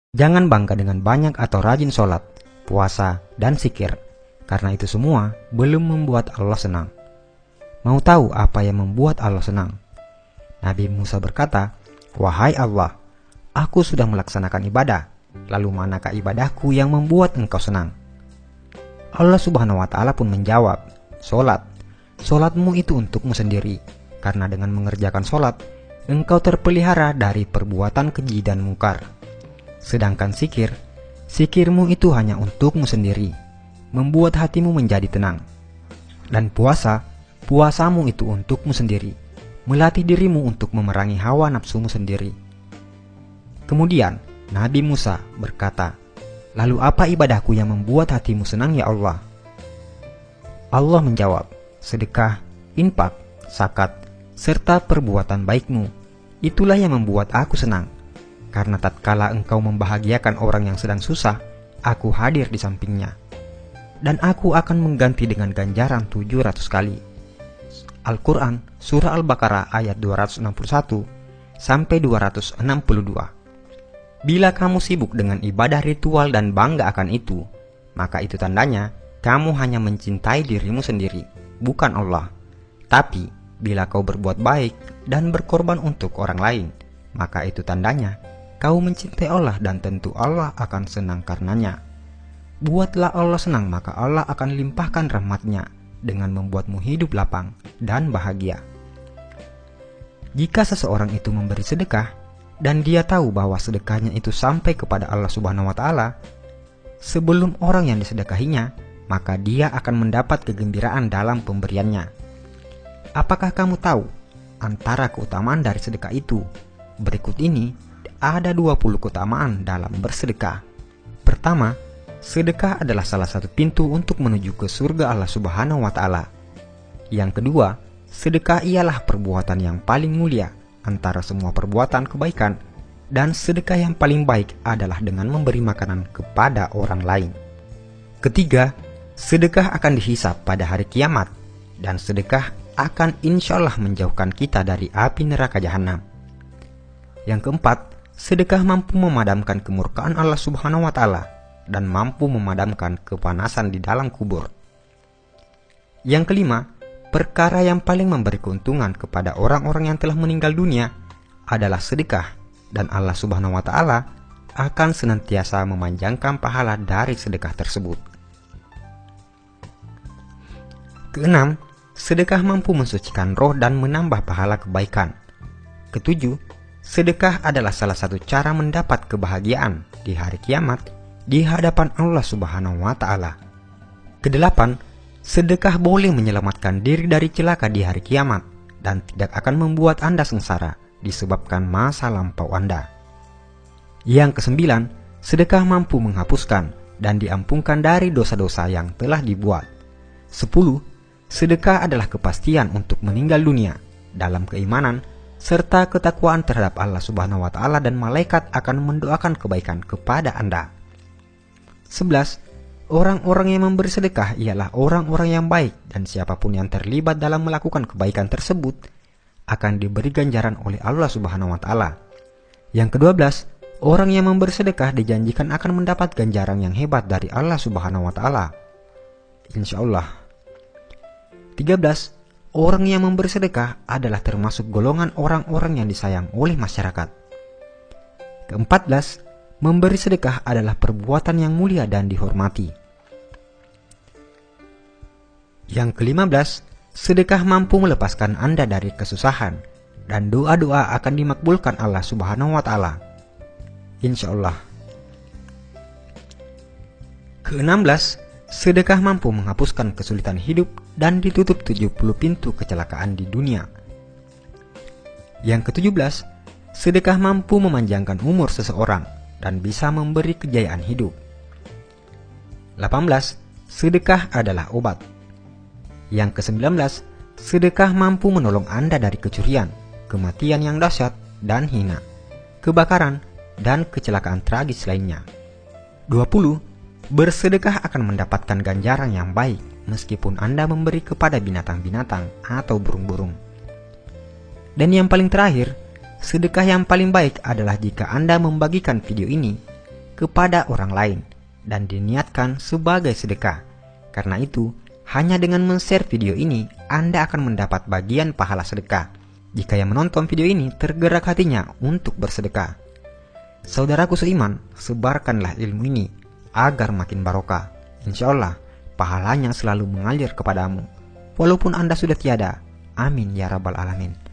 Jangan bangga dengan banyak atau rajin sholat, puasa, dan zikir, karena itu semua belum membuat Allah senang. Mau tahu apa yang membuat Allah senang? Nabi Musa berkata, "Wahai Allah, aku sudah melaksanakan ibadah, lalu manakah ibadahku yang membuat engkau senang?" Allah Subhanahu wa Ta'ala pun menjawab, "Sholat. Sholatmu itu untukmu sendiri, karena dengan mengerjakan sholat, engkau terpelihara dari perbuatan keji dan mungkar. Sedangkan zikir, zikirmu itu hanya untukmu sendiri, membuat hatimu menjadi tenang. Dan puasa, puasamu itu untukmu sendiri, melatih dirimu untuk memerangi hawa nafsumu sendiri." Kemudian Nabi Musa berkata, "Lalu apa ibadahku yang membuat hatimu senang ya Allah?" Allah menjawab, "Sedekah, infak, zakat, serta perbuatan baikmu. Itulah yang membuat aku senang. Karena tatkala engkau membahagiakan orang yang sedang susah, aku hadir di sampingnya. Dan aku akan mengganti dengan ganjaran 700 kali." Al-Quran Surah Al-Baqarah ayat 261 sampai 262. Bila kamu sibuk dengan ibadah ritual dan bangga akan itu, maka itu tandanya kamu hanya mencintai dirimu sendiri, bukan Allah. Tapi bila kau berbuat baik dan berkorban untuk orang lain, maka itu tandanya kau mencintai Allah dan tentu Allah akan senang karenanya. Buatlah Allah senang, maka Allah akan limpahkan rahmat-Nya dengan membuatmu hidup lapang dan bahagia. Jika seseorang itu memberi sedekah dan dia tahu bahwa sedekahnya itu sampai kepada Allah Subhanahu wa Ta'ala sebelum orang yang disedekahinya, maka dia akan mendapat kegembiraan dalam pemberiannya. Apakah kamu tahu antara keutamaan dari sedekah itu? Berikut ini ada 20 keutamaan dalam bersedekah. Pertama, sedekah adalah salah satu pintu untuk menuju ke surga Allah Subhanahu wa Ta'ala. Yang kedua, sedekah ialah perbuatan yang paling mulia antara semua perbuatan kebaikan, dan sedekah yang paling baik adalah dengan memberi makanan kepada orang lain. Ketiga, sedekah akan dihisab pada hari kiamat, dan sedekah akan insya Allah menjauhkan kita dari api neraka jahanam. Yang keempat, sedekah mampu memadamkan kemurkaan Allah Subhanahu wa Ta'ala dan mampu memadamkan kepanasan di dalam kubur. Yang kelima, perkara yang paling memberi keuntungan kepada orang-orang yang telah meninggal dunia adalah sedekah, dan Allah Subhanahu wa Ta'ala akan senantiasa memanjangkan pahala dari sedekah tersebut. Keenam, sedekah mampu mensucikan roh dan menambah pahala kebaikan. Ketujuh, sedekah adalah salah satu cara mendapat kebahagiaan di hari kiamat di hadapan Allah Subhanahu wa Ta'ala. Kedelapan, sedekah boleh menyelamatkan diri dari celaka di hari kiamat dan tidak akan membuat Anda sengsara disebabkan masa lampau Anda. Yang kesembilan, sedekah mampu menghapuskan dan diampunkan dari dosa-dosa yang telah dibuat. 10. Sedekah adalah kepastian untuk meninggal dunia dalam keimanan serta ketakwaan terhadap Allah Subhanahu wa Ta'ala, dan malaikat akan mendoakan kebaikan kepada Anda. 11. Orang-orang yang memberi sedekah ialah orang-orang yang baik, dan siapapun yang terlibat dalam melakukan kebaikan tersebut akan diberi ganjaran oleh Allah Subhanahu wa Ta'ala. Yang ke-12, orang yang memberi sedekah dijanjikan akan mendapat ganjaran yang hebat dari Allah Subhanahu wa Ta'ala, insya Allah. 13. Orang yang memberi sedekah adalah termasuk golongan orang-orang yang disayang oleh masyarakat. Ke-14, memberi sedekah adalah perbuatan yang mulia dan dihormati. Yang ke-15, sedekah mampu melepaskan Anda dari kesusahan, dan doa-doa akan dimakbulkan Allah Subhanahu wa Ta'ala, insya Allah. Ke-16, sedekah mampu menghapuskan kesulitan hidup dan ditutup 70 pintu kecelakaan di dunia. Yang ke-17, sedekah mampu memanjangkan umur seseorang dan bisa memberi kejayaan hidup. 18. Sedekah adalah obat. Yang ke-19, sedekah mampu menolong Anda dari kecurian, kematian yang dahsyat dan hina, kebakaran, dan kecelakaan tragis lainnya. 20. Bersedekah akan mendapatkan ganjaran yang baik meskipun Anda memberi kepada binatang-binatang atau burung-burung. Dan yang paling terakhir, sedekah yang paling baik adalah jika Anda membagikan video ini kepada orang lain dan diniatkan sebagai sedekah. Karena itu, hanya dengan men-share video ini, Anda akan mendapat bagian pahala sedekah jika yang menonton video ini tergerak hatinya untuk bersedekah. Saudaraku seiman, sebarkanlah ilmu ini agar makin barokah. Insya Allah, pahalanya selalu mengalir kepadamu, walaupun Anda sudah tiada. Amin ya rabbal alamin.